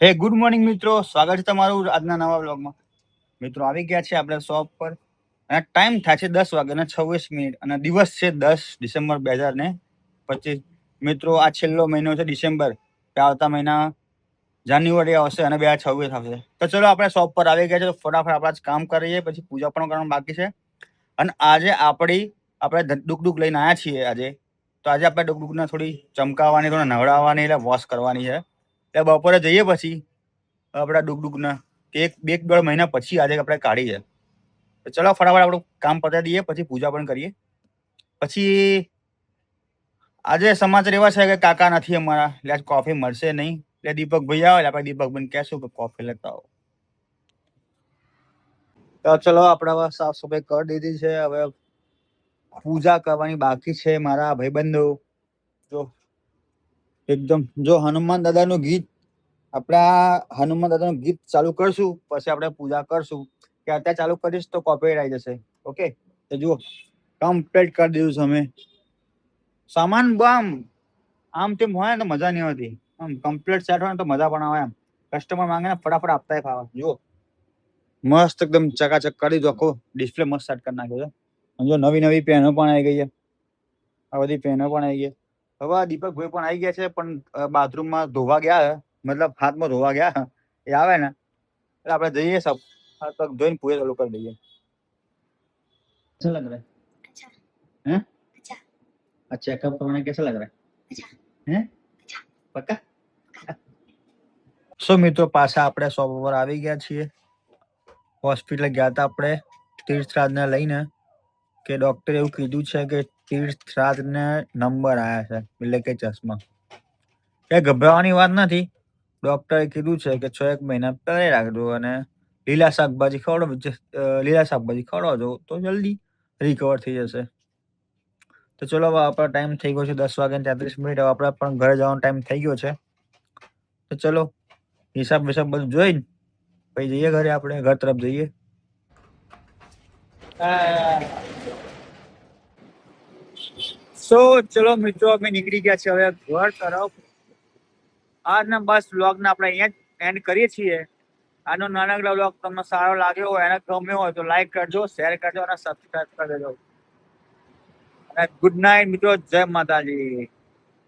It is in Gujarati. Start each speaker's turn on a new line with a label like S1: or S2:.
S1: હે ગુડ મોર્નિંગ મિત્રો, સ્વાગત છે તમારું આજના નવા વ્લોગમાં. મિત્રો આવી ગયા છે આપણે શોપ પર અને ટાઈમ થાય છે 10:26 અને દિવસ છે 10 ડિસેમ્બર 2025. મિત્રો આ છેલ્લો મહિનો છે ડિસેમ્બર, આવતા મહિના જાન્યુઆરી આવશે અને 2026 આવશે. તો ચલો આપણે શોપ પર આવી ગયા છે, તો ફટાફટ આપણે કામ કરીએ, પછી પૂજા પણ કરવાનું બાકી છે. અને આજે આપણે ડુક લઈને આવ્યા છીએ આજે. તો આજે આપણે ડુકને થોડી ચમકાવવાની, થોડી નવડાવવાની, એટલે વોશ કરવાની છે. એટલે બપોરે જઈએ પછી આપણા ડુગડુગના એક બે દોઢ મહિના પછી આજે આપણે કાઢી છે. તો ચલો ફટાફટ આપણું કામ પતાવી દઈએ, પછી પૂજા પણ કરીએ. પછી આજે સમાચાર એવા છે કે કાકા નથી અમારા, એટલે આજ કોફી મળશે નહીં. એટલે દીપક ભાઈ આવે એટલે આપણે દીપકભાઈને કહેશું કે કોફી લેતા આવો. તો ચલો આપણે સાફ સફાઈ કરી દીધી છે, હવે પૂજા કરવાની બાકી છે. મારા ભાઈબંધો જો એકદમ જો હનુમાન દાદાનું ગીત, આપણા હનુમાન દાદાનું ગીત ચાલુ કરશું, પછી આપણે પૂજા કરશું. કે અત્યારે ચાલુ કરીશ તો કોપીરાઇટ આવી જશે. ઓકે, તો જુઓ કમ્પ્લીટ કરી દીધું છે અમે. સામાન બામ આમ તેમ હોય ને તો મજા નહીં આવતી, આમ કમ્પ્લીટ સેટ હોય ને તો મજા પણ આવે. એમ કસ્ટમર માંગે ને ફટાફટ આપતા ફાવે. જુઓ મસ્ત એકદમ ચકાચક કરી દીધું, આખો ડિસ્પ્લે મસ્ત સેટ કરી નાખ્યો છે. જો નવી નવી પેનો પણ આવી ગઈ છે, આ બધી પેનો પણ આવી ગઈ. હવે દીપકભાઈ પણ આવી ગયા છે, પણ બાથરૂમમાં ધોવા ગયા, મતલબ હાથમાં ધોવા ગયા. એ આવે ને એટલે આપણે જઈએ, સબ હાથ પગ ધોઈને પૂજા ચાલુ કરી દઈએ. अच्छा लग रहा है? अच्छा हैं? अच्छा चेकअप करवाने कैसा लग रहा है? अच्छा हैं? अच्छा पक्का? સો મિત્રો પાછા આપણે શોપ ઉપર આવી ગયા છીએ. હોસ્પિટલ ગયા હતા આપણે તીર્થરાજને લઈને, કે ડોક્ટરે એવું કીધું છે કે તીર્થરાજને નંબર આવ્યા છે, એટલે કે ચશ્મા. એ ગભરાવાની વાત નથી. ડોક્ટરે કીધું છે કે 6 મહિના પહેલા રાખજો અને લીલા શાકભાજી ખવડાવજો તો જલ્દી રિકવર થઈ જશે. તો ચલો હવે આપણો ટાઈમ થઈ ગયો છે 10:33. હવે આપણે પણ ઘરે જવાનો ટાઈમ થઈ ગયો છે. તો ચલો હિસાબ બધું જોઈને પછી જઈએ ઘરે, આપણે ઘર તરફ જઈએ. ચલો મિત્રો અમે નીકળી ગયા છે હવે ઘર તરફ. આજના બસ વ્લોગને આપણે અહીંયા જ એન્ડ કરીએ છીએ. આનો નાનકડો વ્લોગ તમને સારો લાગ્યો હોય, એને ગમ્યો હોય તો લાઈક કરજો, શેર કરજો અને સબસ્ક્રાઇબ કરી દેજો. અને ગુડ નાઇટ મિત્રો, જય માતાજી.